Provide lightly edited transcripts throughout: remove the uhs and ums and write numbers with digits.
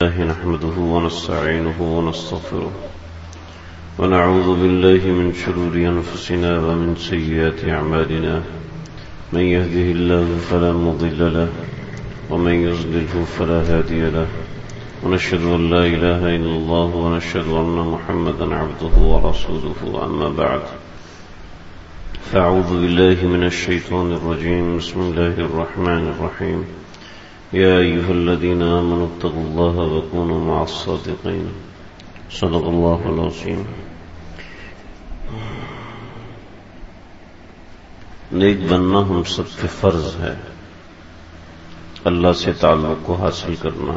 نحمده ونستعينه ونستغفره ونعوذ بالله من شرور أنفسنا ومن سيئات أعمالنا من يهده الله فلا مضل له ومن يضلله فلا هادي له ونشهد أن لا إله إلا الله ونشهد أن محمدا عبده ورسوله أما بعد فأعوذ بالله من الشيطان الرجيم بسم الله الرحمن الرحيم يا أيها الذين آمنوا اتقوا الله وكونوا مع الصادقين صدق الله العظيم. نیک بننا ہم سب پہ فرض ہے. اللہ سے تعلق کو حاصل کرنا،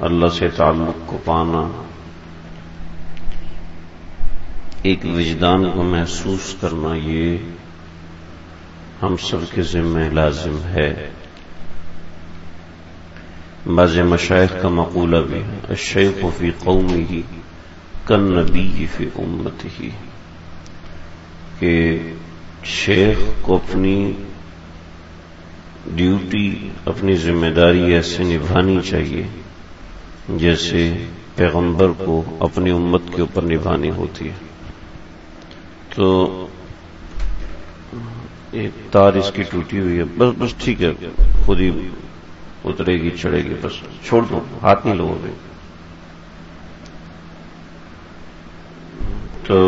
اللہ سے تعلق کو پانا، ایک وجدان کو محسوس کرنا، یہ ہم سب کے ذمہ لازم ہے. بعض مشائخ کا مقولہ بھی ہے الشیخ فی قومہ کالنبی فی امتہ، کہ شیخ کو اپنی ڈیوٹی، اپنی ذمہ داری ایسے نبھانی چاہیے جیسے پیغمبر کو اپنی امت کے اوپر نبھانی ہوتی ہے. تو ایک تار اس کی ٹوٹی ہوئی ہے، بس ٹھیک ہے، خود ہی اترے گی چڑھے گی، بس چھوڑ دو، ہاتھ نہیں لگو گے. تو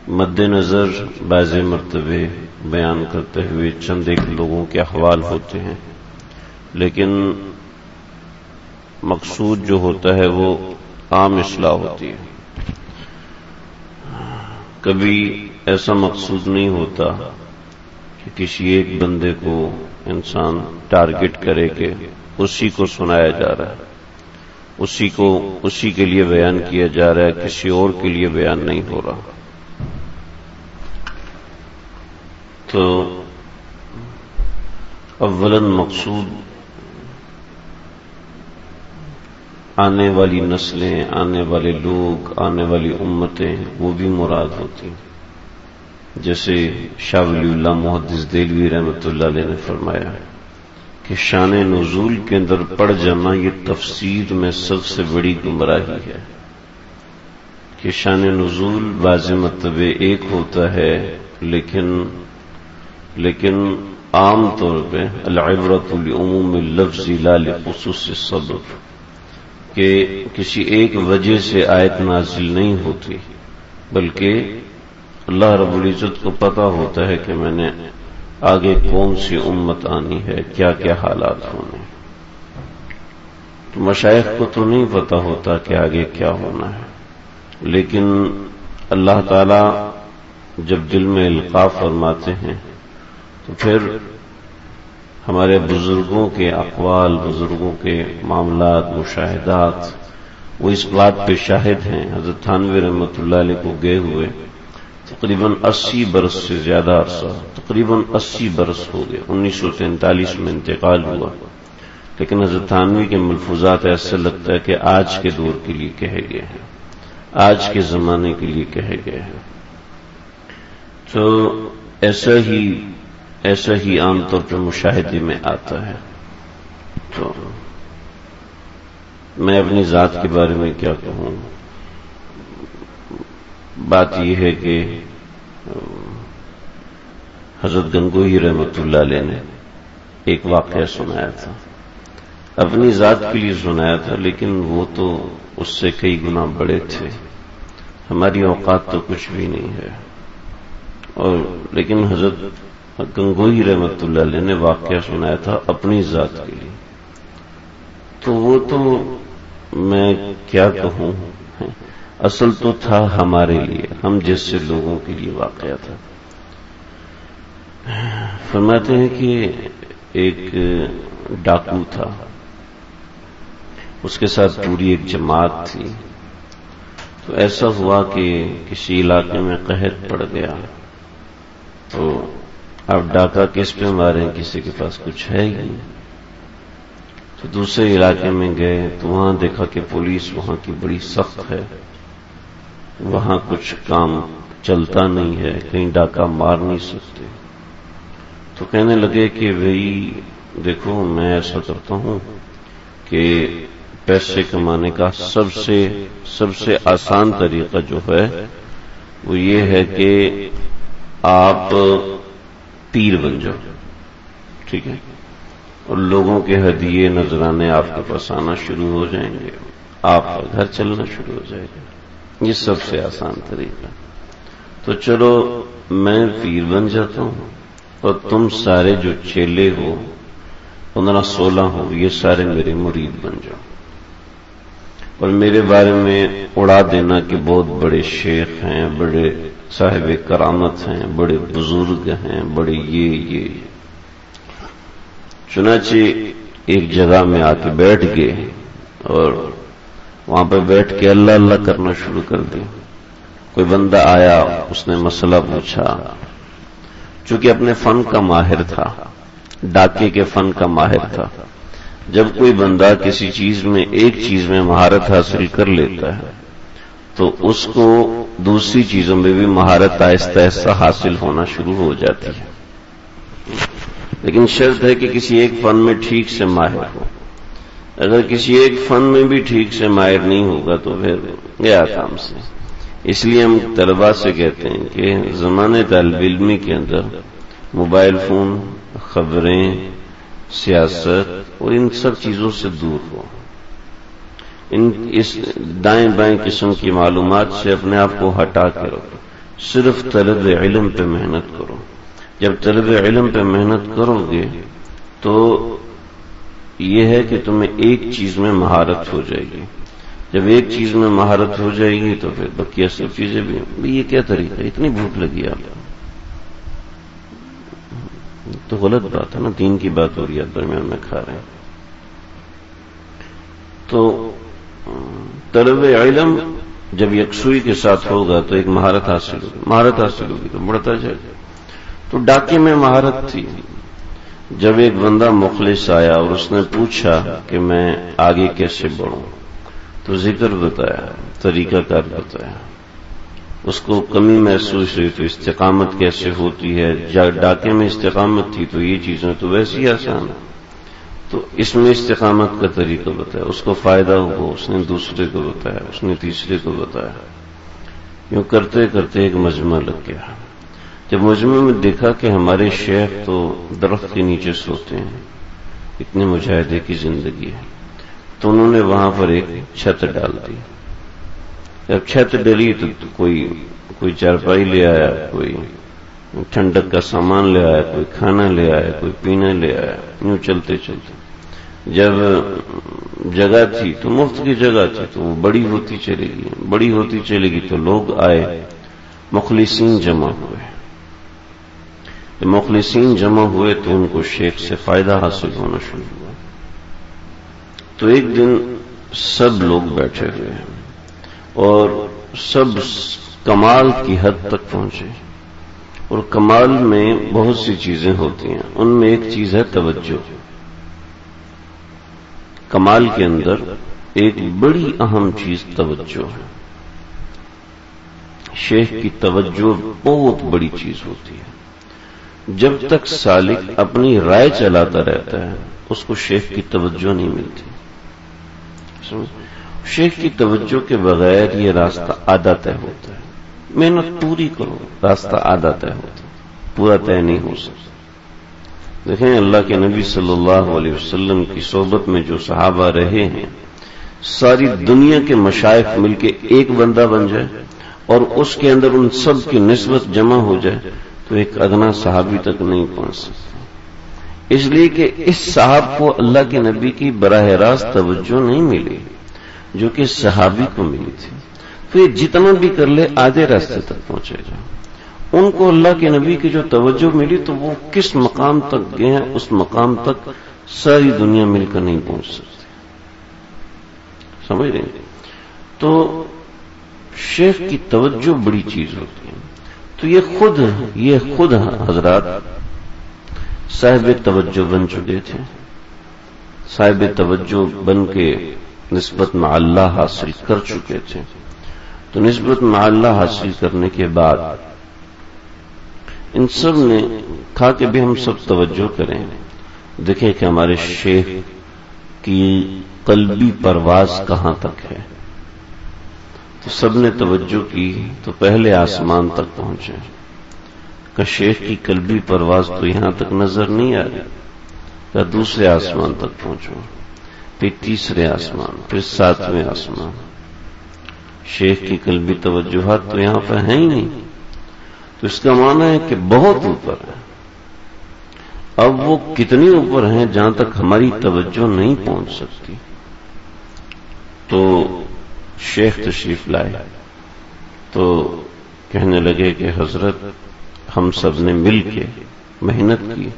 مد نظر بعض مرتبے بیان کرتے ہوئے چند ایک لوگوں کے احوال ہوتے ہیں، لیکن مقصود جو ہوتا ہے وہ عام اصلاح ہوتی ہے. کبھی ایسا مقصود نہیں ہوتا کہ کسی ایک بندے کو انسان ٹارگٹ کرے کہ اسی کو سنایا جا رہا ہے، اسی کے لیے بیان کیا جا رہا ہے، کسی اور کے لیے بیان نہیں ہو رہا. تو اولاً مقصود آنے والی نسلیں، آنے والے لوگ، آنے والی امتیں، وہ بھی مراد ہوتی ہیں. جیسے شاہ ولی اللہ محدث دہلوی رحمۃ اللہ علیہ نے فرمایا کہ شان نزول کے اندر پڑ جانا یہ تفسیر میں سب سے بڑی گمراہی ہے. کہ شان نزول بعض مرتبہ ایک ہوتا ہے، لیکن عام طور پہ العبرۃ لعموم اللفظ لا لخصوص السبب، کہ کسی ایک وجہ سے آیت نازل نہیں ہوتی، بلکہ اللہ رب العزت کو پتہ ہوتا ہے کہ میں نے آگے کون سی امت آنی ہے، کیا کیا حالات ہونے. تو مشائخ کو تو نہیں پتہ ہوتا کہ آگے کیا ہونا ہے، لیکن اللہ تعالی جب دل میں القاء فرماتے ہیں تو پھر ہمارے بزرگوں کے اقوال، بزرگوں کے معاملات، مشاہدات، وہ اس بات پہ شاہد ہیں. حضرت تھانوی رحمۃ اللہ علیہ کو گئے ہوئے تقریباً 80 برس سے زیادہ عرصہ، تقریباً 80 برس ہو گئے. 1943 میں انتقال ہوا، لیکن حضرت تھانوی کے ملفوظات ایسا لگتا ہے کہ آج کے دور کے لیے کہے گئے ہیں، آج کے زمانے کے لیے کہے گئے ہیں. تو ایسا ہی عام طور پہ مشاہدے میں آتا ہے. تو میں اپنی ذات کے بارے میں کیا کہوں، بات یہ ہے کہ حضرت گنگوہی رحمۃ اللہ علیہ نے ایک واقعہ سنایا تھا، اپنی ذات کے لیے سنایا تھا، لیکن وہ تو اس سے کئی گنا بڑے تھے. ہماری اوقات تو کچھ بھی نہیں ہے، لیکن حضرت گنگوہی رحمۃ اللہ علیہ نے واقعہ سنایا تھا اپنی ذات کے لیے. تو وہ تو میں کیا کہوں، اصل تو تھا ہمارے لیے، ہم جیسے لوگوں کے لیے واقعہ تھا. فرماتے ہیں کہ ایک ڈاکو تھا، اس کے ساتھ پوری ایک جماعت تھی. تو ایسا ہوا کہ کسی علاقے میں قحط پڑ گیا، تو اب ڈاکہ کس پہ ماریں، کسی کے پاس کچھ ہے ہی نہیں. تو دوسرے علاقے میں گئے تو وہاں دیکھا کہ پولیس وہاں کی بڑی سخت ہے، وہاں کچھ کام چلتا نہیں ہے، کہیں ڈاکہ مار نہیں سکتے. تو کہنے لگے کہ بھئی دیکھو میں ایسا کرتا ہوں کہ پیسے کمانے کا سب سے آسان طریقہ جو ہے وہ یہ ہے کہ آپ پیر بن جاؤ، ٹھیک ہے، اور لوگوں کے ہدیے نذرانے آپ کے پاس آنا شروع ہو جائیں گے، آپ کا گھر چلنا شروع ہو جائے گا، یہ سب سے آسان طریقہ۔ تو چلو میں پیر بن جاتا ہوں اور تم سارے جو چیلے ہو 15-16 ہو، یہ سارے میرے مرید بن جاؤ اور میرے بارے میں اڑا دینا کہ بہت بڑے شیخ ہیں، بڑے صاحب کرامت ہیں، بڑے بزرگ ہیں، بڑے یہ۔ چنانچہ ایک جگہ میں آ کے بیٹھ گئے اور وہاں پہ بیٹھ کے اللہ اللہ کرنا شروع کر دیا۔ کوئی بندہ آیا، اس نے مسئلہ پوچھا، چونکہ اپنے فن کا ماہر تھا، ڈاکے کے فن کا ماہر تھا۔ جب کوئی بندہ کسی چیز میں ایک چیز میں مہارت حاصل کر لیتا ہے تو اس کو دوسری چیزوں میں بھی مہارت آہستہ آہستہ حاصل ہونا شروع ہو جاتی ہے، لیکن شرط ہے کہ کسی ایک فن میں ٹھیک سے ماہر ہو۔ اگر کسی ایک فن میں بھی ٹھیک سے ماہر نہیں ہوگا تو پھر گیا کام سے۔ اس لیے ہم طلباء سے کہتے ہیں کہ زمانے طالب علمی کے اندر موبائل فون، خبریں، سیاست اور ان سب چیزوں سے دور ہو، اس دائیں بائیں قسم کی معلومات سے اپنے آپ کو ہٹا کے رکھو، صرف طلب علم پہ محنت کرو۔ جب طلب علم پہ محنت کرو گے تو یہ ہے کہ تمہیں ایک چیز میں مہارت ہو جائے گی۔ جب ایک چیز میں مہارت ہو جائے گی تو پھر بقیہ سب چیزیں بھی۔ یہ کیا طریقہ ہے؟ اتنی بھوک لگی آپ کو تو غلط بات ہے نا، دین کی بات ہو رہی ہے، درمیان میں کھا رہے ہیں۔ تو طلب علم جب یکسوئی کے ساتھ ہوگا تو ایک مہارت حاصل ہوگی تو بڑھتا جائے گا۔ تو ڈاکے میں مہارت تھی۔ جب ایک بندہ مخلص آیا اور اس نے پوچھا کہ میں آگے کیسے بڑھوں، تو ذکر بتایا، طریقہ کار بتایا، اس کو کمی محسوس ہوئی تو استقامت کیسے ہوتی ہے، ڈاکے میں استقامت تھی تو یہ چیزیں تو ویسے ہی آسان ہے، تو اس میں استقامت کا طریقہ بتایا، اس کو فائدہ ہوا، اس نے دوسرے کو بتایا، اس نے تیسرے کو بتایا، یوں کرتے کرتے ایک مجمع لگ گیا۔ جب مجمع میں دیکھا کہ ہمارے شیخ تو درخت کے نیچے سوتے ہیں، اتنے مجاہدے کی زندگی ہے، تو انہوں نے وہاں پر ایک چھت ڈال دی۔ جب چھت ڈلی تو کوئی چارپائی لے آیا، کوئی ٹھنڈک کا سامان لے آیا، کوئی کھانا لے آیا، کوئی پینا لے آیا، یوں چلتے چلتے جب جگہ تھی تو مفت کی جگہ تھی تو وہ بڑی ہوتی چلے گی تو لوگ آئے، مخلصین جمع ہوئے۔ جب مخلصین جمع ہوئے تو ان کو شیخ سے فائدہ حاصل ہونا شروع ہوا۔ تو ایک دن سب لوگ بیٹھے ہوئے ہیں اور سب کمال کی حد تک پہنچے، اور کمال میں بہت سی چیزیں ہوتی ہیں، ان میں ایک چیز ہے توجہ۔ کمال کے اندر ایک بڑی اہم چیز توجہ ہے۔ شیخ کی توجہ بہت بڑی چیز ہوتی ہے۔ جب تک سالک اپنی رائے چلاتا رہتا ہے اس کو شیخ کی توجہ نہیں ملتی۔ شیخ کی توجہ کے بغیر یہ راستہ آدھا طے ہوتا ہے۔ محنت پوری کرو، راستہ آدھا طے ہوتا ہے، پورا طے نہیں ہو سکتا۔ دیکھیں اللہ کے نبی صلی اللہ علیہ وسلم کی صحبت میں جو صحابہ رہے ہیں، ساری دنیا کے مشائخ مل کے ایک بندہ بن جائے اور اس کے اندر ان سب کی نسبت جمع ہو جائے تو ایک ادنا صحابی تک نہیں پہنچ سکتا، اس لیے کہ اس صاحب کو اللہ کے نبی کی براہ راست توجہ نہیں ملی جو کہ صحابی کو ملی تھی۔ پھر جتنا بھی کر لے آدھے راستے تک پہنچے گا۔ ان کو اللہ کے نبی کی جو توجہ ملی تو وہ کس مقام تک گئے ہیں، اس مقام تک ساری دنیا مل کر نہیں پہنچ سکتی۔ سمجھ رہے ہیں؟ تو شیخ کی توجہ بڑی چیز ہوتی ہے۔ تو یہ خود حضرات صاحب توجہ بن چکے تھے، صاحب توجہ بن کے نسبت مع اللہ حاصل کر چکے تھے۔ تو نسبت مع اللہ حاصل کرنے کے بعد ان سب نے کہا کہ بھی ہم سب توجہ کریں، دیکھیں کہ ہمارے شیخ کی قلبی پرواز کہاں تک ہے۔ تو سب نے توجہ کی تو پہلے آسمان تک پہنچے کہ شیخ کی قلبی پرواز تو یہاں تک نظر نہیں آ رہی، کہ دوسرے آسمان تک پہنچو، پھر تیسرے آسمان، پھر 7ویں آسمان۔ شیخ کی قلبی توجہات تو یہاں پہ ہیں ہی نہیں، تو اس کا معنی ہے کہ بہت اوپر ہے۔ اب وہ کتنی اوپر ہیں جہاں تک ہماری توجہ نہیں پہنچ سکتی۔ تو شیخ تشریف لائے تو کہنے لگے کہ حضرت ہم سب نے مل کے محنت کی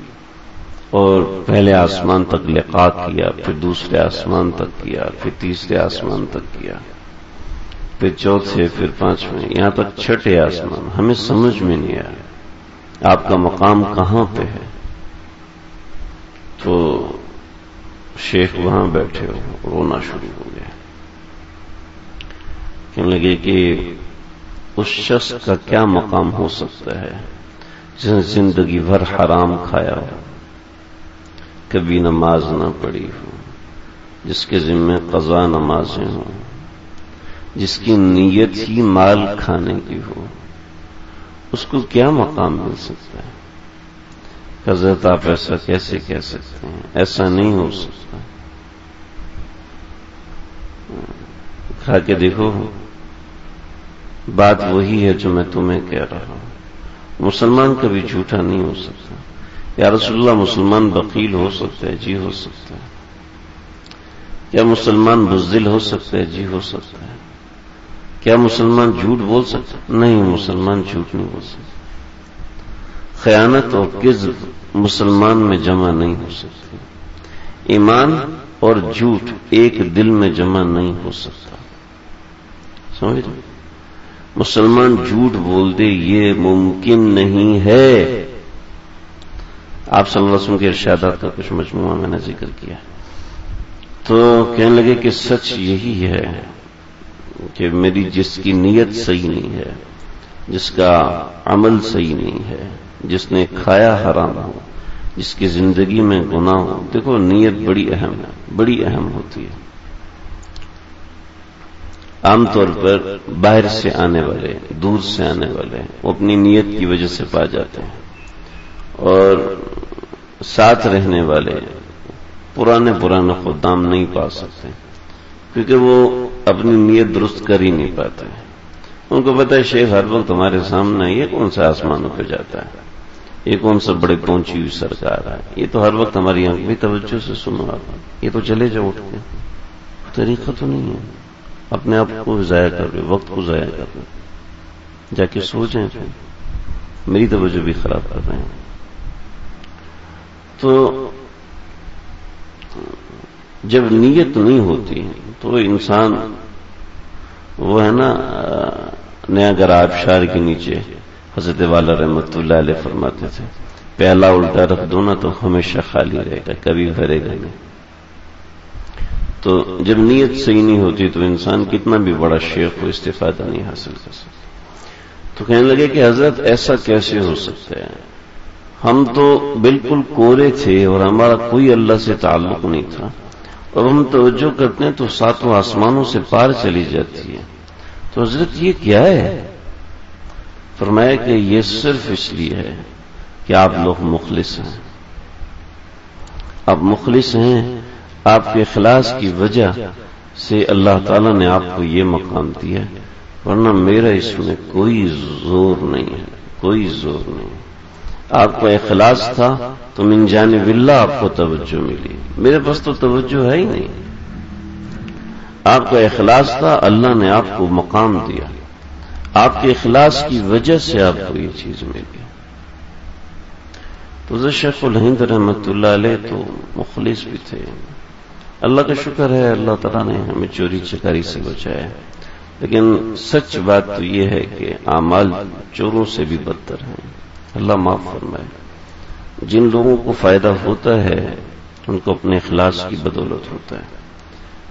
اور پہلے آسمان تک لقاء کیا، پھر دوسرے آسمان تک کیا، پھر تیسرے آسمان تک کیا، پھر چوتھے، پھر 5ویں، یہاں تک 6ٹھے آسمان۔ ہمیں سمجھ میں نہیں آیا آپ کا مقام کہاں پہ ہے۔ تو شیخ وہاں بیٹھے ہو رونا شروع ہو گیا، کہنے لگے کہ اس شخص کا کیا مقام ہو سکتا ہے جس نے زندگی بھر حرام کھایا ہو، کبھی نماز نہ پڑھی ہو، جس کے ذمہ قضا نمازیں ہوں، جس کی نیت ہی مال کھانے کی ہو، اس کو کیا مقام مل سکتا ہے؟ حضرت آپ ایسا کیسے کہہ سکتے ہیں؟ ایسا نہیں ہو سکتا۔ کہا کہ دیکھو بات وہی ہے جو میں تمہیں کہہ رہا ہوں، مسلمان کبھی جھوٹا نہیں ہو سکتا۔ یا رسول اللہ مسلمان بخیل ہو سکتا ہے؟ جی ہو سکتا ہے۔ کیا مسلمان بزدل ہو سکتا ہے؟ جی ہو سکتا ہے۔ کیا مسلمان جھوٹ بول سکتا ہے؟ نہیں، مسلمان جھوٹ نہیں بول سکتا۔ خیانت اور کذب مسلمان میں جمع نہیں ہو سکتی، ایمان اور جھوٹ ایک دل میں جمع نہیں ہو سکتا، سمجھ رہے؟ مسلمان جھوٹ بول دے یہ ممکن نہیں ہے۔ آپ صلی اللہ علیہ وسلم کے ارشادات کا کچھ مجموعہ میں نے ذکر کیا، تو کہنے لگے کہ سچ یہی ہے کہ میری جس کی نیت صحیح نہیں ہے، جس کا عمل صحیح نہیں ہے، جس نے کھایا حرام ہو، جس کی زندگی میں گناہ ہو۔ دیکھو نیت بڑی اہم ہے، بڑی اہم ہوتی ہے۔ عام طور پر باہر سے آنے والے، دور سے آنے والے وہ اپنی نیت کی وجہ سے پا جاتے ہیں، اور ساتھ رہنے والے پرانے خدام نہیں پا سکتے، کیونکہ وہ اپنی نیت درست کر ہی نہیں پاتے۔ ان کو پتہ ہے شیخ ہر وقت ہمارے سامنے، یہ کون سا آسمانوں پہ جاتا ہے، یہ کون سا بڑے پہنچی ہوئی سرکار ہے، یہ تو ہر وقت ہماری آنکھ بھی توجہ سے سنو آپ، یہ تو چلے جاؤ اٹھ کے، طریقہ تو نہیں ہے، اپنے آپ کو ضائع کر رہے، وقت کو ضائع کر رہے، جا کے سو جائیں، پھر میری توجہ بھی خراب کر رہے ہیں۔ تو جب نیت نہیں ہوتی تو انسان وہ ہے نا، نیا گرا آبشار کے نیچے حضرت والا رحمت اللہ علیہ فرماتے تھے، پیالہ الٹا رکھ دو نا تو ہمیشہ خالی رہے گا، کبھی بھرے گا نہیں۔ تو جب نیت صحیح نہیں ہوتی تو انسان کتنا بھی بڑا شیخ ہو استفادہ نہیں حاصل کر سکتا۔ تو کہنے لگے کہ حضرت ایسا کیسے ہو سکتا ہے، ہم تو بالکل کورے تھے اور ہمارا کوئی اللہ سے تعلق نہیں تھا، اور ہم توجہ کرتے ہیں تو 7 آسمانوں سے پار چلی جاتی ہے، تو حضرت یہ کیا ہے؟ فرمایا کہ یہ صرف اس لیے ہے کہ آپ لوگ مخلص ہیں، آپ مخلص ہیں، آپ کے اخلاص کی وجہ سے اللہ تعالیٰ نے آپ کو یہ مقام دیا، ورنہ میرا اس میں کوئی زور نہیں ہے، کوئی زور نہیں۔ آپ کا اخلاص تھا تو من جانب اللہ آپ کو توجہ ملی، میرے پاس تو توجہ ہے ہی نہیں۔ آپ کا اخلاص تھا، اللہ نے آپ کو مقام دیا، آپ کے اخلاص کی وجہ سے آپ کو یہ چیز ملی۔ تو شیخ الہند رحمت اللہ علیہ تو مخلص بھی تھے، اللہ کا شکر ہے اللہ تعالیٰ نے ہمیں چوری چکاری سے بچایا، لیکن سچ بات تو یہ ہے کہ اعمال چوروں سے بھی بدتر ہیں، اللہ معاف فرمائے۔ جن لوگوں کو فائدہ ہوتا ہے ان کو اپنے اخلاص کی بدولت ہوتا ہے۔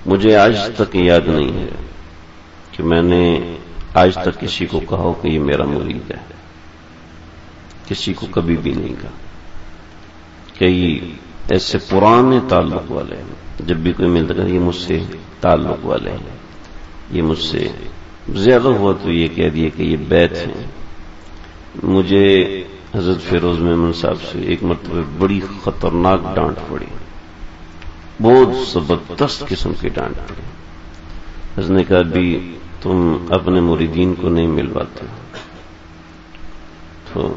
مجھے آج تک یاد نہیں ہے کہ میں نے آج تک کسی کو کہا کہ یہ میرا مرید ہے، کسی کو کبھی بھی نہیں کہا. کئی ایسے پرانے تعلق والے ہیں، جب بھی کوئی ملتا ہے یہ مجھ سے تعلق والے ہیں، یہ مجھ سے زیادہ ہوا تو یہ کہہ دیا کہ یہ بیت ہیں. مجھے حضرت فیروز میمن صاحب سے ایک مرتبہ بڑی خطرناک ڈانٹ پڑی، بہت زبردست قسم کی ڈانٹ پڑی. حضرت نے کہا بھی تم اپنے مریدین کو نہیں ملواتے. تو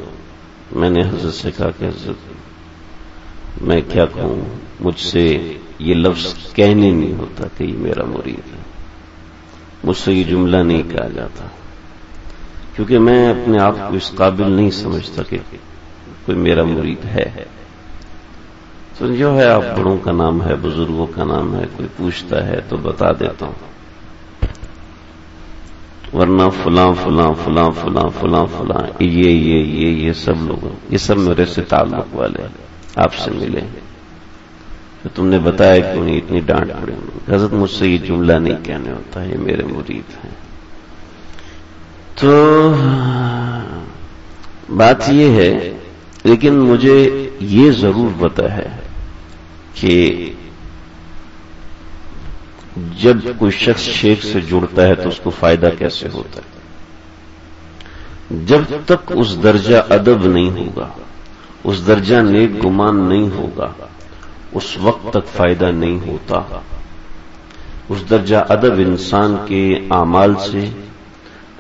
میں نے حضرت سے کہا کہ حضرت میں کیا کہوں، مجھ سے یہ لفظ کہنے نہیں ہوتا کہ یہ میرا مرید ہے، مجھ سے یہ جملہ نہیں کہا جاتا، کیونکہ میں اپنے آپ کو اس قابل نہیں سمجھتا کہ کوئی میرا مرید ہے. تو جو ہے آپ بڑوں کا نام ہے، بزرگوں کا نام ہے، کوئی پوچھتا ہے تو بتا دیتا ہوں، ورنہ فلاں فلاں فلاں فلاں فلاں فلاں یہ سب لوگ، یہ سب میرے سے تعلق والے آپ سے ملے تو تم نے بتایا کیوں نہیں اتنی ڈانٹ پڑی. حضرت مجھ سے یہ جملہ نہیں کہنے ہوتا، یہ میرے مرید ہیں. تو بات یہ ہے، لیکن مجھے یہ ضرور پتا ہے کہ جب کوئی شخص شیخ سے جڑتا ہے تو اس کو فائدہ کیسے ہوتا ہے. جب تک اس درجہ ادب نہیں ہوگا، اس درجہ نیک گمان نہیں ہوگا، اس وقت تک فائدہ نہیں ہوتا. اس درجہ ادب انسان کے اعمال سے،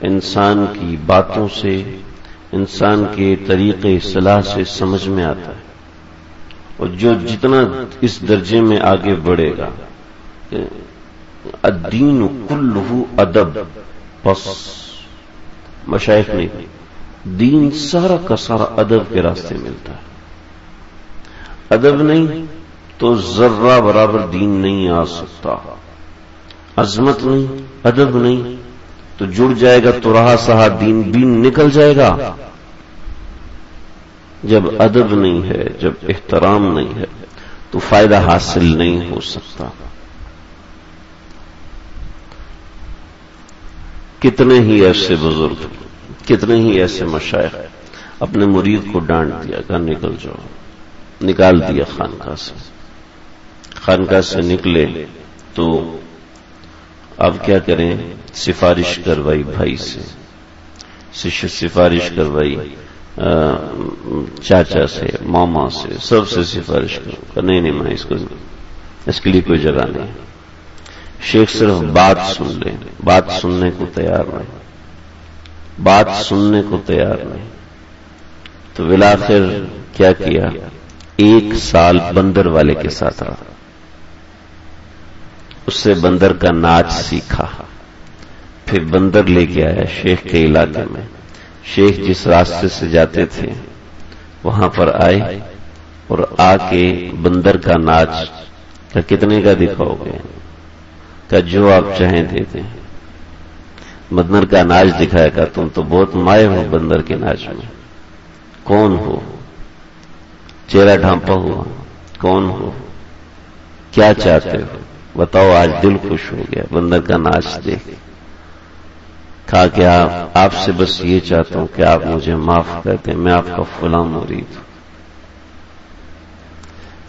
انسان کی باتوں سے، انسان کے طریقے اصلاح سے سمجھ میں آتا ہے. اور جو جتنا اس درجے میں آگے بڑھے گا، الدین کلہ ادب، بس مشائخ نے دین سارا کا سارا ادب کے راستے ملتا ہے. ادب نہیں تو ذرہ برابر دین نہیں آ سکتا. عظمت نہیں، ادب نہیں تو جڑ جائے گا تو رہا سہا دین بین نکل جائے گا. جب ادب نہیں ہے، جب احترام نہیں ہے تو فائدہ حاصل نہیں ہو سکتا. کتنے ہی ایسے بزرگ، کتنے ہی ایسے مشائخ اپنے مرید کو ڈانٹ دیا کہ نکل جاؤ، نکال دیا خانقاہ سے. خانقاہ سے نکلے تو اب کیا کریں، سفارش کروائی بھائی سے، سفارش کروائی چاچا سے، ماما سے، سب سے سفارش کرو. نہیں میں اس کے لیے کوئی جگہ نہیں. شیخ صرف بات سن لیں، بات سننے کو تیار نہیں، بات سننے کو تیار نہیں. تو بالآخر کیا کیا، 1 سال بندر والے کے ساتھ رہا، اس سے بندر کا ناچ سیکھا. پھر بندر لے کے آیا شیخ کے علاقے میں. شیخ جس راستے سے جاتے تھے وہاں پر آئے اور آ کے بندر کا ناچ کہ کتنے کا دکھاؤ گے، کہ جو آپ چاہیں دیتے ہیں. بندر کا ناچ دکھایا کہ تم تو بہت مائے ہو بندر کے ناچ میں. کون ہو؟ چہرہ ڈھانپا ہوا. کون ہو؟ کیا چاہتے ہو؟ بتاؤ. آج دل خوش ہو گیا بندر کا ناچ دیکھ. کہا کہ آپ سے بس یہ چاہتا ہوں کہ آپ مجھے معاف کر دیں، میں آپ کا فلاں مرید ہوں.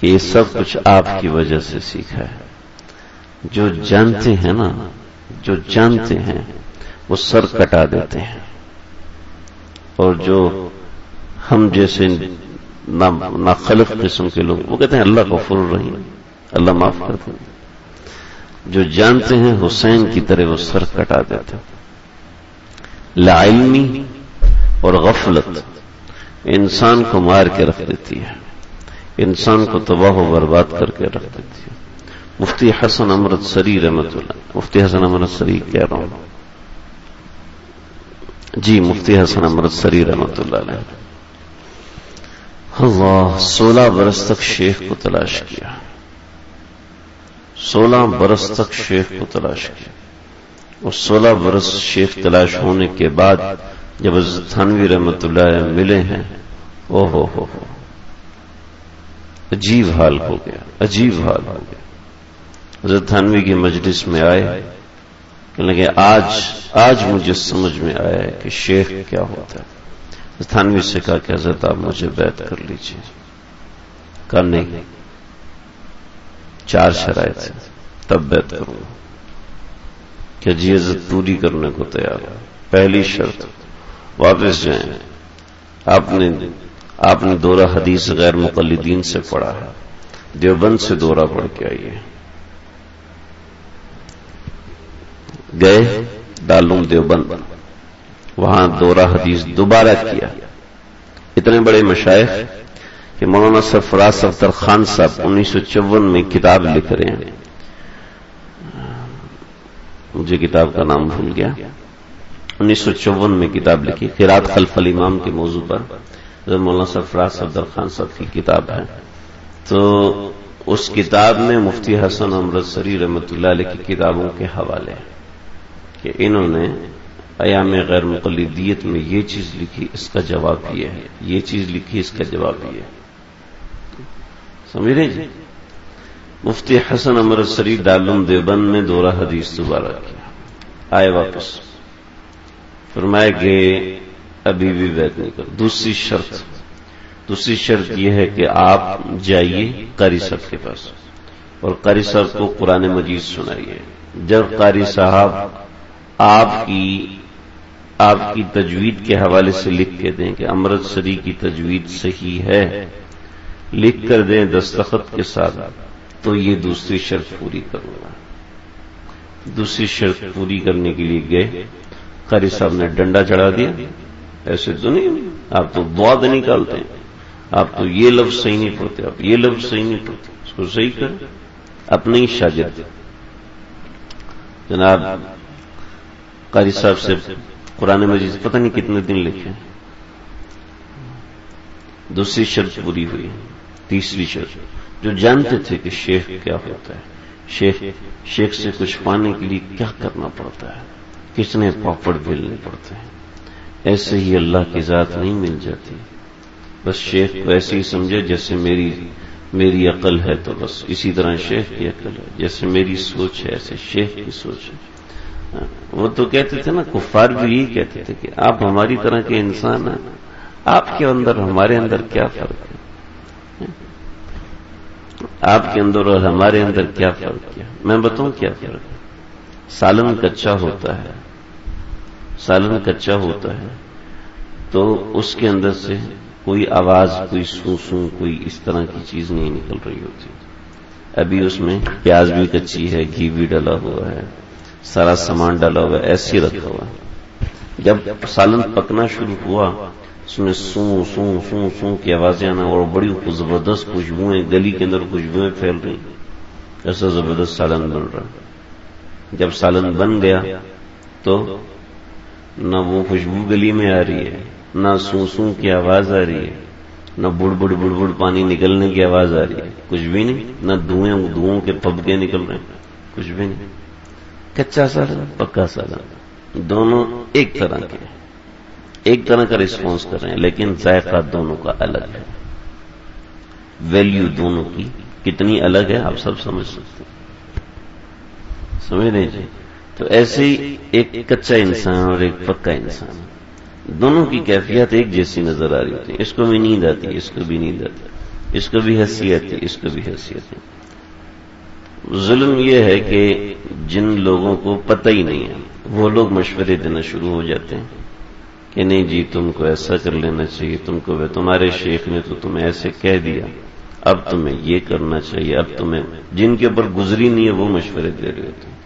یہ سب کچھ آپ کی وجہ سے سیکھا ہے. جو جانتے ہیں نا، جو جانتے ہیں وہ سر کٹا دیتے ہیں، اور جو ہم جیسے ناخلق قسم کے لوگ وہ کہتے ہیں اللہ غفور الرحیم، اللہ معاف کرتے ہیں. جو جانتے ہیں حسین کی طرح وہ سر کٹا دیتے ہیں. لاعلمی اور غفلت انسان کو مار کے رکھ دیتی ہے، انسان کو تباہ و برباد کر کے رکھ دیتی ہے. مفتی حسن امرتسری رحمۃ اللہ، مفتی حسن امرتسری کہہ رہا ہوں جی، مفتی حسن امرتسری رحمۃ اللہ علیہ، اللہ 16 برس تک شیخ کو تلاش کیا، 16 برس تک شیخ کو تلاش کیا. اور 16 برس شیخ تلاش ہونے کے بعد جب حضرت تھانوی رحمۃ اللہ علیہ ملے ہیں، او ہو عجیب حال ہو گیا، عجیب حال ہو گیا. حضرت تھانوی کی مجلس میں آئے کہ لگے آج مجھے سمجھ میں آیا ہے کہ شیخ کیا ہوتا ہے. تھانوی سے کہا کہ حضرت آپ مجھے بیعت کر لیجیے. کہا نہیں، 4 شرائط ہیں تب بیعت کروں گا. کہ جی عزت پوری کرنے کو تیار ہے. پہلی شرط، واپس جائیں. آپ نے دورہ حدیث غیر مقلدین سے پڑھا ہے، دیوبند سے دورہ پڑھ کے آئیے. گئے دارالعلوم دیوبند، وہاں دورہ حدیث دوبارہ کیا. اتنے بڑے مشائخ کہ مولانا سرفراز صفدر خان صاحب 1954 میں کتاب لکھ رہے ہیں، مجھے کتاب کا نام بھول گیا. 1954 میں کتاب لکھی، قرات خلف الامام کے موضوع پر، مولانا سرفراز صفدر خان صاحب کی کتاب ہے. تو اس کتاب میں مفتی حسن امرتسری رحمۃ اللہ علیہ کی کتابوں کے حوالے کہ انہوں نے ایام غیر مقلدیت میں یہ چیز لکھی، اس کا جواب یہ ہے، یہ چیز لکھی، اس کا جواب یہ ہے. سمجھ رہے جی؟ مفتی حسن امرتسری دارالعلوم دیوبند میں دورہ حدیث دوبارہ کیا، آئے واپس، فرمایا کہ ابھی بھی بیعت نہیں کر. دوسری شرط یہ ہے کہ آپ جائیے قاری صاحب کے پاس اور قاری صاحب کو قرآن مجید سنائیے. جب قاری صاحب آپ کی تجوید کے حوالے سے لکھ کے دیں کہ امرتسری کی تجوید صحیح ہے، لکھ کر دیں دستخط کے ساتھ، تو یہ دوسری شرط پوری کروں گا. دوسری شرط پوری کرنے کے لیے گئے، قاری صاحب نے ڈنڈا چڑھا دیا. ایسے تو نہیں، آپ تو دعا نکالتے ہیں، آپ تو یہ لفظ صحیح نہیں پڑھتے، آپ یہ لفظ صحیح نہیں پڑھتے، اس کو صحیح کریں. اپنے ہی شاگرد جناب قاری صاحب سے قرآن مجید پتہ نہیں کتنے دن لکھے. دوسری شرط پوری ہوئی. تیسری شرط، جو جانتے تھے کہ شیخ کیا ہوتا ہے، شیخ سے کچھ پانے کے لیے کیا کرنا پڑتا ہے، کتنے پاپڑ بیلنے پڑتے ہیں، ایسے ہی اللہ کی ذات نہیں مل جاتی. بس شیخ کو ایسے ہی سمجھے جیسے میری عقل ہے، تو بس اسی طرح شیخ کی عقل ہے. جیسے میری سوچ ہے ایسے شیخ کی سوچ ہے. وہ تو کہتے تھے نا، کفار بھی یہی کہتے تھے کہ آپ ہماری طرح کے انسان ہیں، آپ کے اندر ہمارے اندر کیا فرق ہے، آپ کے اندر اور ہمارے اندر کیا فرق ہے. میں بتاؤں کیا فرق ہے. سالن کچا ہوتا ہے تو اس کے اندر سے کوئی آواز، کوئی سو کوئی اس طرح کی چیز نہیں نکل رہی ہوتی. ابھی اس میں پیاز بھی کچی ہے، گھی بھی ڈلا ہوا ہے، سارا سامان ڈالا ہوا ہے، ایسے ہی رکھا ہوا ہے. جب سالن پکنا شروع ہوا، اس میں سو کی آوازیں آنا اور بڑی زبردست خوشبوئیں، گلی کے اندر خوشبوئیں پھیل رہی، ایسا زبردست سالن بن رہا. جب سالن بن گیا تو نہ وہ خوشبو گلی میں آ رہی ہے، نہ سو کی آواز آ رہی ہے، نہ بڑ بڑ پانی نکلنے کی آواز آ رہی ہے، کچھ بھی نہیں. نہ دھوؤں کے پھبکے نکل رہے ہیں، کچھ بھی نہیں. کچا سالن، پکا سالن، دونوں ایک طرح کا رسپانس کر رہے ہیں، لیکن ذائقہ دونوں کا الگ ہے. ویلیو دونوں کی کتنی الگ ہے آپ سب سمجھ سکتے ہیں. سمجھ رہے جی؟ تو ایسے ہی ایک کچا انسان اور ایک پکا انسان، دونوں کی کیفیت ایک جیسی نظر آ رہی ہوتی ہے. اس کو بھی نیند آتی ہے، اس کو بھی نیند آتی ہے، اس کو بھی ہنسی آتی ہے، اس کو بھی ہنسی آتی ہے. ظلم یہ ہے کہ جن لوگوں کو پتہ ہی نہیں ہے وہ لوگ مشورے دینا شروع ہو جاتے ہیں کہ نہیں جی تم کو ایسا کر لینا چاہیے، تمہارے شیخ نے تو تمہیں ایسے کہہ دیا، اب تمہیں یہ کرنا چاہیے. اب تمہیں جن کے اوپر گزری نہیں ہے وہ مشورے دے رہے ہوتے ہیں.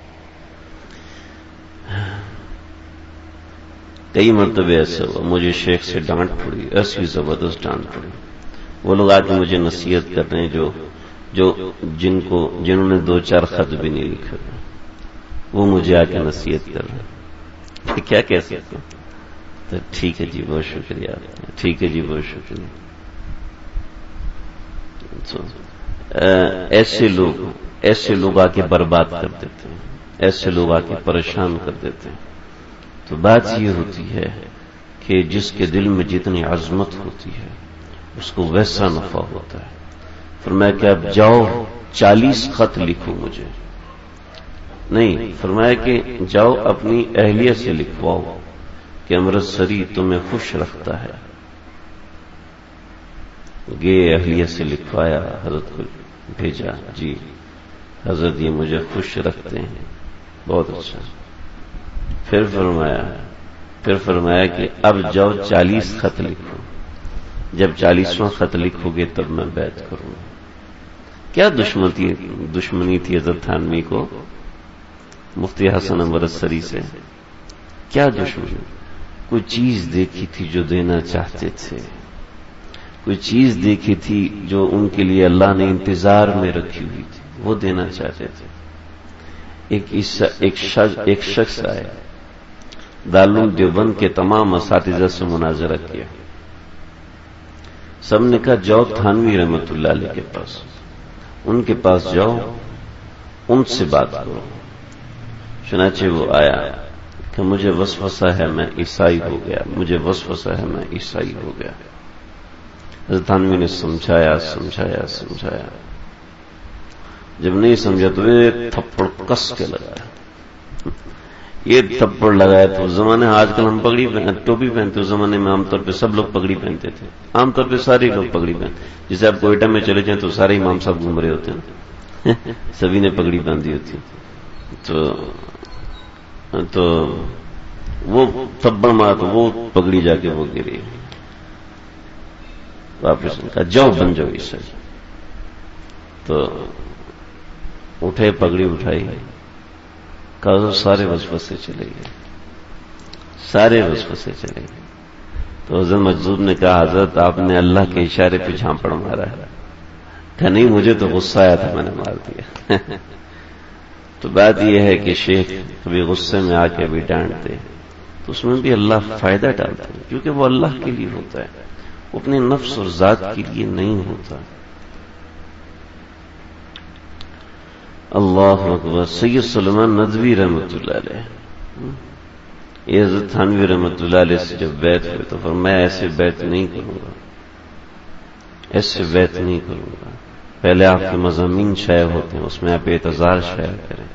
کئی مرتبہ ایسا ہوا، مجھے شیخ سے ڈانٹ پڑی، ایسی زبردست ڈانٹ پڑی. وہ لوگ آ کے مجھے نصیحت کر رہے ہیں جنہوں نے 2-4 خط بھی نہیں لکھے، وہ مجھے آ کے نصیحت کر رہے ہیں. کیا کہہ سکتے ہیں؟ تو ٹھیک ہے جی بہت شکریہ، ٹھیک ہے جی بہت شکریہ. ایسے لوگ آ کے برباد کر دیتے ہیں، ایسے لوگ آ کے پریشان کر دیتے ہیں. تو بات یہ ہوتی ہے کہ جس کے دل میں جتنی عظمت ہوتی ہے اس کو ویسا نفع ہوتا ہے. فرمایا کہ اب جاؤ 40 خط لکھو مجھے. نہیں، فرمایا کہ جاؤ اپنی اہلیہ سے لکھواؤ کہ امرتسری تمہیں خوش رکھتا ہے، گئے اہلیہ سے لکھوایا، حضرت کو بھیجا، جی حضرت یہ مجھے خوش رکھتے ہیں، بہت اچھا۔ پھر فرمایا کہ اب جاؤ 40 خط لکھو، جب 40واں خط لکھو گے تب میں بیعت کروں گا۔ کیا دشمنی تھی حضرت تھانوی کو مفتی حسن امرتسری سے؟ کیا دشمنی؟ کوئی چیز دیکھی تھی جو دینا چاہتے تھے، کوئی چیز دیکھی تھی جو ان کے لیے اللہ نے انتظار میں رکھی ہوئی تھی، وہ دینا چاہتے تھے۔ ایک شخص آئے، دارالعلوم دیوبند کے تمام اساتذہ سے مناظرہ کیا، سب نے کہا جاؤ تھانوی رحمت اللہ علیہ کے پاس، ان کے پاس جاؤ، ان سے بات کرو۔ چنانچہ وہ آیا کہ مجھے وسوسہ ہے میں عیسائی ہو گیا، مجھے وسوسہ ہے میں عیسائی ہو گیا۔ حضرت تھانوی نے سمجھایا، جب نہیں سمجھا تو ایک تھپڑ کس کے لگایا، یہ تھپڑ لگایا تو زمانے، آج کل ہم پگڑی ٹوپی پہنتے، اس زمانے میں عام طور پہ سب لوگ پگڑی پہنتے تھے، عام طور پہ سارے لوگ پگڑی پہنتے، جسے آپ کوئٹہ میں چلے جائیں تو سارے امام صاحب گھوم رہے ہوتے ہیں، سبھی نے پگڑی باندھی ہوتی، تو وہ تھپڑ مارا تو وہ پگڑی جا کے وہ گری، واپس کہا جاؤ بن جاؤ عیسائی۔ تو اٹھے، پگڑی اٹھائی، کہا سارے وسوسے چلے گئے، سارے وسوسے چلے گئے۔ تو حضرت مجذوب نے کہا حضرت آپ نے اللہ کے اشارے پہ جھانپڑ مارا ہے؟ کہا نہیں، مجھے تو غصہ آیا تھا میں نے مار دیا۔ تو بات یہ ہے کہ شیخ کبھی غصے میں آ کے بھی ڈانٹتے تو اس میں بھی اللہ فائدہ ڈالتا ہے، کیونکہ وہ اللہ کے لیے ہوتا ہے، وہ اپنے نفس اور ذات کے لیے نہیں ہوتا۔ اللہ اکبر۔ سید سلیمان ندوی رحمۃ اللہ علیہ، یہ حضرت تھانوی رحمۃ اللہ علیہ سے جب بیعت ہوئے تو فرمایا ایسے بیعت نہیں کروں گا، ایسے بیعت نہیں کروں گا، پہلے آپ کے مضامین شائع ہوتے ہیں، اس میں آپ اعتذار شائع کریں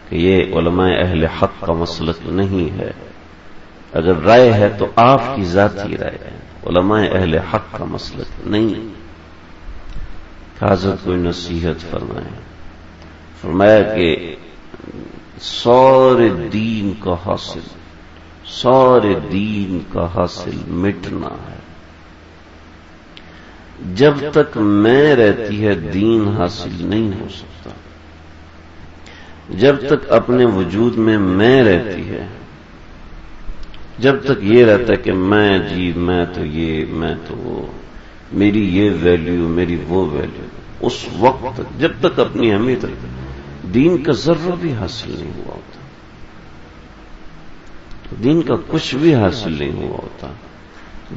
کہ یہ علماء اہل حق کا مسلک نہیں ہے، اگر رائے ہے تو آپ کی ذاتی رائے ہے، علماء اہل حق کا مسلک نہیں۔ حضرت کوئی نصیحت فرمائے، فرمایا کہ سارے دین کا حاصل مٹنا ہے، جب تک میں رہتی ہے دین حاصل نہیں ہو سکتا، جب تک اپنے وجود میں میں رہتی ہے، جب تک یہ رہتا ہے کہ میں تو یہ، میں تو وہ، میری یہ ویلیو، میری وہ ویلیو، اس وقت تک جب تک اپنی اہمیت دین کا ذرہ بھی حاصل نہیں ہوا ہوتا، دین کا کچھ بھی حاصل نہیں ہوا ہوتا۔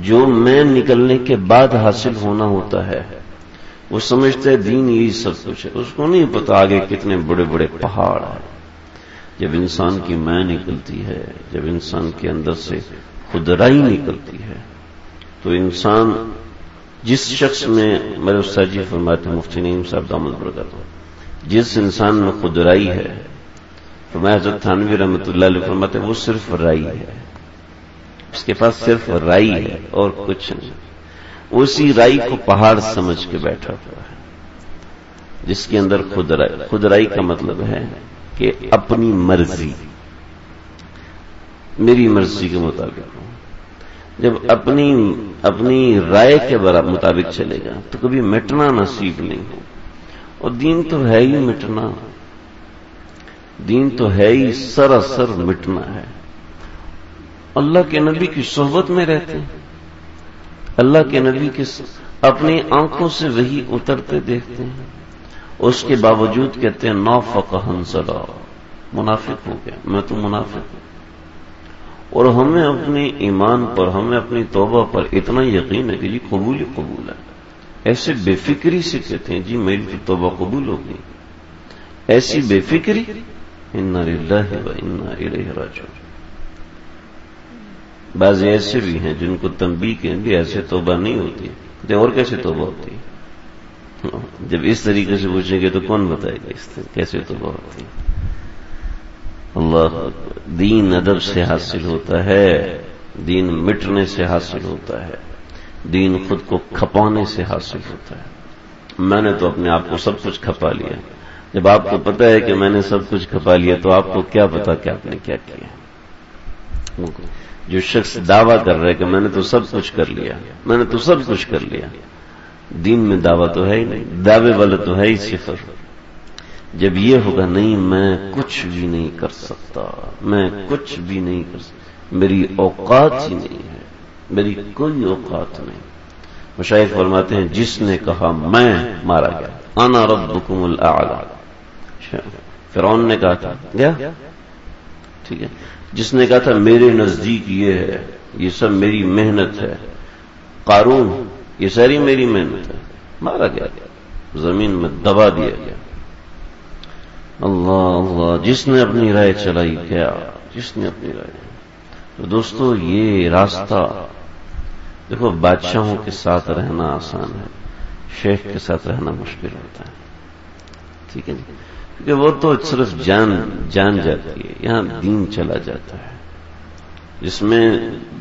جو میں نکلنے کے بعد حاصل ہونا ہوتا ہے وہ سمجھتا ہے دین یہی سب کچھ ہے، اس کو نہیں پتا آگے کتنے بڑے بڑے پہاڑ ہیں۔ جب انسان کی میں نکلتی ہے، جب انسان کے اندر سے خودرائی نکلتی ہے، تو انسان جس شخص میں، میرے استاد جی فرماتے ہیں مفتی نعیم صاحب دامت برکاتہ، جس انسان میں خودرائی ہے، فرمایا حضرت تھانوی رحمۃ اللہ علیہ فرماتے ہیں وہ صرف رائی ہے، اس کے پاس صرف رائی ہے اور کچھ نہیں، اسی رائی کو پہاڑ سمجھ کے بیٹھا ہوا ہے، جس کے اندر خودرائی کا مطلب ہے کہ اپنی مرضی، میری مرضی کے مطابق ہوں۔ جب اپنی رائے کے مطابق چلے گا تو کبھی مٹنا نصیب نہیں ہو، اور دین تو ہے ہی مٹنا، دین تو ہے ہی سراسر مٹنا ہے۔ اللہ کے نبی کی صحبت میں رہتے ہیں، اللہ کے نبی کے اپنی آنکھوں سے وہی اترتے دیکھتے ہیں، اس کے باوجود کہتے ہیں نافق حنظلہ، منافق ہو گیا، میں تو منافق ہوں۔ اور ہمیں اپنے ایمان پر، ہمیں اپنی توبہ پر اتنا یقین ہے کہ جی قبول ہی قبول ہے، ایسے بے فکری سے کہتے ہیں جی میری تو توبہ قبول ہو گئی، ایسی بے فکری، انا للہ و انا الیہ راجعون۔ بعض ایسے بھی ہیں جن کو تنبیہ کے بھی ایسے توبہ نہیں ہوتی، کہتے اور کیسے توبہ ہوتی؟ جب اس طریقے سے پوچھیں گے تو کون بتائے گا اس طرح کیسے توبہ ہوتی؟ اللہ دین ادب سے حاصل ہوتا ہے، دین مٹنے سے حاصل ہوتا ہے، دین خود کو کھپانے سے حاصل ہوتا ہے. میں نے تو اپنے آپ کو سب کچھ کھپا لیا. جب آپ کو پتہ ہے کہ میں نے سب کچھ کھپا لیا تو آپ کو کیا پتا کہ آپ نے کیا کیا. جو شخص دعویٰ کر رہا ہے کہ میں نے تو سب کچھ کر لیا، میں نے تو سب کچھ کر لیا، دین میں دعویٰ تو ہے ہی نہیں، دعوے والا تو ہے ہی صفر. جب یہ ہوگا نہیں میں کچھ بھی نہیں کر سکتا، میں کچھ بھی نہیں کر سکتا، میری اوقات ہی نہیں ہے، میری کوئی اوقات نہیں. مشائخ فرماتے ہیں جس نے کہا میں مارا گیا، انا ربکم الاعلی. فرعون نے کہا تھا گیا، ٹھیک ہے. جس نے کہا تھا میرے نزدیک یہ ہے، یہ سب میری محنت ہے، قارون یہ ساری میری محنت ہے، مارا گیا، زمین میں دبا دیا گیا. اللہ اللہ. جس نے اپنی رائے چلائی کیا، جس نے اپنی رائے. تو دوستو یہ راستہ دیکھو، بادشاہوں کے ساتھ رہنا آسان ہے، شیخ کے ساتھ رہنا مشکل ہوتا ہے. ٹھیک ہے جی، کیونکہ وہ تو صرف جان جاتی ہے، یہاں دین چلا جاتا ہے. جس میں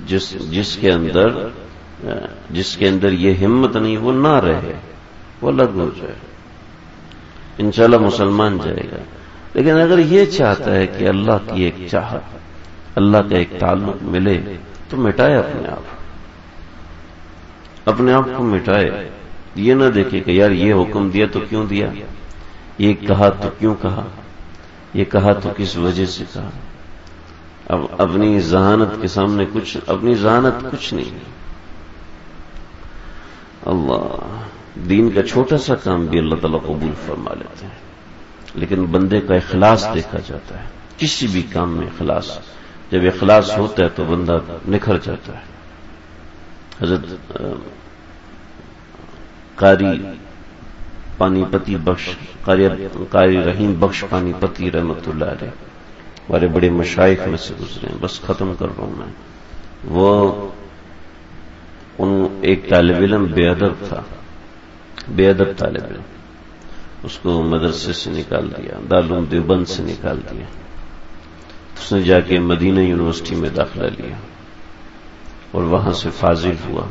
جس کے اندر یہ ہمت نہیں وہ نہ رہے، وہ الگ ہو جائے، انشاءاللہ مسلمان جائے گا. لیکن اگر یہ چاہتا ہے کہ اللہ کی ایک چاہت، اللہ کا ایک تعلق ملے تو مٹائے اپنے آپ کو مٹائے. یہ نہ دیکھے کہ یار یہ حکم دیا تو کیوں دیا، یہ کہا تو کیوں کہا، یہ کہا تو کس وجہ سے کہا. اب اپنی ذہانت کے سامنے اپنی ذہانت کچھ نہیں. اللہ. دین کا چھوٹا سا کام بھی اللہ تعالیٰ قبول فرما لیتے ہیں، لیکن بندے کا اخلاص دیکھا جاتا ہے. کسی بھی کام میں اخلاص، جب اخلاص ہوتا ہے تو بندہ نکھر جاتا ہے. حضرت قاری پانی پتی بخش، قاری رحیم بخش پانی پتی رحمت اللہ علیہ ہمارے بڑے مشائخ میں سے گزرے ہیں. بس ختم کر رہا ہوں میں. وہ ایک طالب علم بے ادب تھا، بے ادب طالب علم، اس کو مدرسے سے نکال دیا، دارالعلوم دیوبند سے نکال دیا. اس نے جا کے مدینہ یونیورسٹی میں داخلہ لیا اور وہاں سے فاضل ہوا.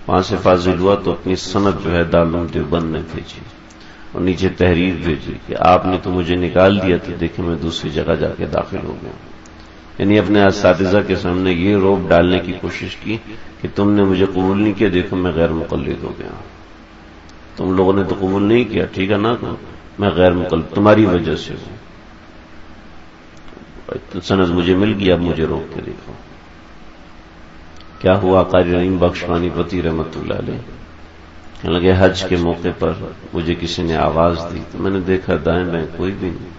وہاں سے فاضل ہوا تو اپنی سند جو ہے دارالعلوم دیوبند نے بھیجی اور نیچے تحریر بھیجی کہ آپ نے تو مجھے نکال دیا تھا، دیکھیں میں دوسری جگہ جا کے داخل ہو گیا. یعنی اپنے اساتذہ کے سامنے یہ روب ڈالنے کی کوشش کی کہ تم نے مجھے قبول نہیں کیا، دیکھو میں غیر مقلد ہو گیا. تم لوگوں نے تو قبول نہیں کیا، ٹھیک ہے نا، میں غیر مقلد تمہاری وجہ سے ہوں. سند مجھے مل گئی، اب مجھے روک کے دیکھو. کیا ہوا؟ قاری رحیم بخش پانی پتی رحمت اللہ علیہ کہنے لگے حج کے موقع پر مجھے کسی نے آواز دی تو میں نے دیکھا دائیں بائیں کوئی بھی نہیں،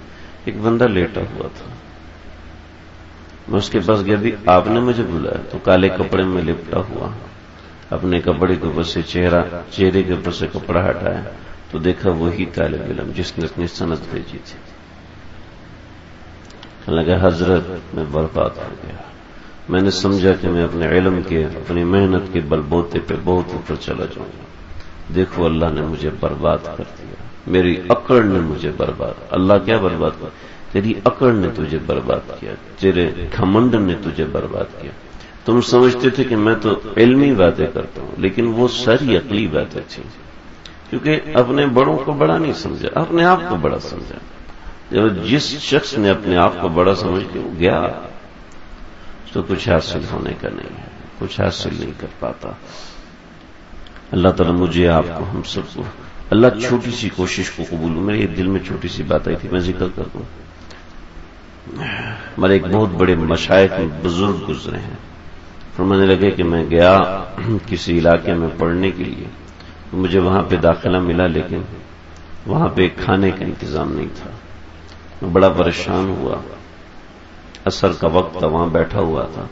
ایک بندہ لیٹا ہوا تھا. میں اس کے پاس گیا، بھی آپ نے مجھے بلایا. تو کالے کپڑے میں لپٹا ہوا، اپنے کپڑے کے اوپر سے چہرے کے اوپر سے کپڑا ہٹایا تو دیکھا وہی طالب علم جس نے اپنی سند بھیجی تھی. کہنے لگا حضرت میں برباد ہو گیا. میں نے سمجھا کہ میں اپنے علم کے، اپنی محنت کے بل بوتے پہ بہت اوپر چلا جاؤں گا. دیکھو اللہ نے مجھے برباد کر دیا، میری عقل نے مجھے برباد. اللہ کیا برباد کر؟ تیری عقل نے تجھے برباد کیا، تیرے گھمنڈ نے تجھے برباد کیا. تم سمجھتے تھے کہ میں تو علمی باتیں کرتا ہوں، لیکن وہ ساری عقلی باتیں تھیں، کیونکہ اپنے بڑوں کو بڑا نہیں سمجھا، اپنے آپ کو بڑا سمجھا. جس شخص نے اپنے آپ کو بڑا سمجھ کے گیا تو کچھ حاصل ہونے کا نہیں ہے، کچھ حاصل نہیں کر پاتا. اللہ تعالیٰ مجھے، آپ کو، ہم سب کو اللہ چھوٹی سی کوشش کو قبول. میرے دل میں چھوٹی سی بات آئی تھی، میں ذکر کر دوں. ہمارے ایک بہت بڑے مشائخ بزرگ گزرے ہیں. فرمانے لگے کہ میں گیا کسی علاقے میں پڑھنے کے لیے، مجھے وہاں پہ داخلہ ملا لیکن وہاں پہ کھانے کا انتظام نہیں تھا. میں بڑا پریشان ہوا. عصر کا وقت تھا، وہاں بیٹھا ہوا تھا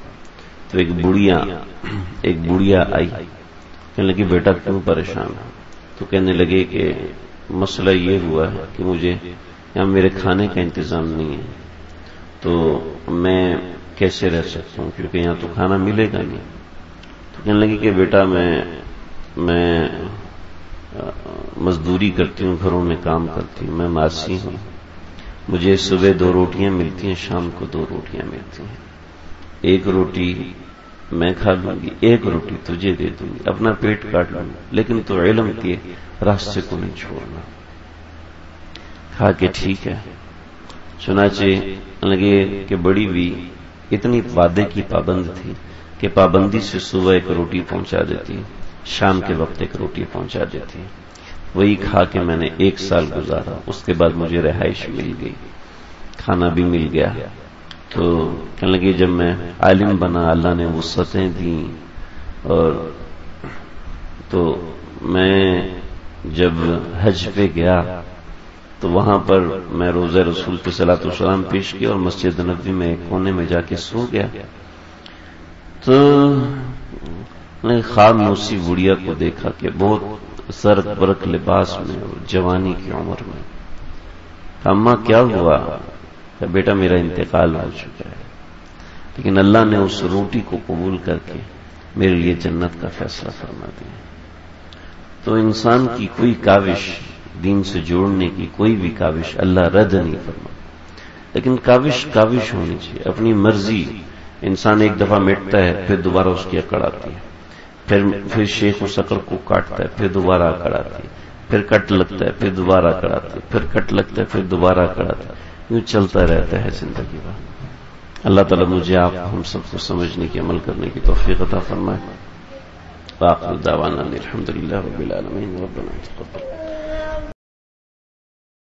تو ایک بڑھیا آئی. کہنے لگی بیٹا کیوں پریشان ہے؟ تو کہنے لگے کہ مسئلہ یہ ہوا ہے کہ مجھے یہاں میرے کھانے کا انتظام نہیں ہے، تو میں کیسے رہ سکتا ہوں کیونکہ یہاں تو کھانا ملے گا نہیں. تو کہنے لگی کہ بیٹا میں مزدوری کرتی ہوں، گھروں میں کام کرتی ہوں، میں ماسی ہوں. مجھے صبح 2 روٹیاں ملتی ہیں، شام کو 2 روٹیاں ملتی ہیں. ایک روٹی میں کھا لوں گی، ایک روٹی تجھے دے دوں گی، اپنا پیٹ کاٹ لوں گی، لیکن تو علم کے راستے کو نہیں چھوڑنا۔ کھا کے ٹھیک ہے، چنانچہ لگے کہ بڑی بھی اتنی وعدے کی پابند تھی کہ پابندی سے صبح ایک روٹی پہنچا دیتی، شام کے وقت ایک روٹی پہنچا دیتی۔ وہی کھا کے میں نے 1 سال گزارا۔ اس کے بعد مجھے رہائش مل گئی، کھانا بھی مل گیا۔ تو کہنے لگے جب میں عالم بنا، اللہ نے وسعتیں دیں، اور تو میں جب حج پہ گیا تو وہاں پر میں روزہ رسول پہ صلاۃ والسلام پیش کیا اور مسجد نبوی میں ایک کونے میں جا کے سو گیا۔ تو میں خواب میں اسی بڑھیا کو دیکھا کہ بہت سرد برق لباس میں اور جوانی کی عمر میں۔ اماں کیا ہوا؟ کہ بیٹا میرا انتقال ہو چکا ہے، لیکن اللہ نے اس روٹی کو قبول کر کے میرے لیے جنت کا فیصلہ فرما دیا۔ تو انسان کی کوئی کاوش، دین سے جوڑنے کی کوئی بھی کاوش اللہ رد نہیں فرما، لیکن کاوش ہونی چاہیے، اپنی مرضی۔ انسان ایک دفعہ مٹتا ہے، پھر دوبارہ اس کی اکڑ آتی ہے، پھر شیخ و سکر کو کاٹتا ہے، پھر دوبارہ اکڑ آتی ہے، پھر کٹ لگتا ہے، پھر دوبارہ اکڑ آتی ہے، پھر کٹ لگتا ہے، پھر دوبارہ اکڑ آتا ہے، یوں چلتا رہتا ہے زندگی میں۔ اللہ تعالیٰ مجھے آپ ہم سب کو سمجھنے کی، عمل کرنے کی توفیق عطا فرمائے۔ وآخر دعوانا الحمدللہ رب العالمین، ربنا تقبل۔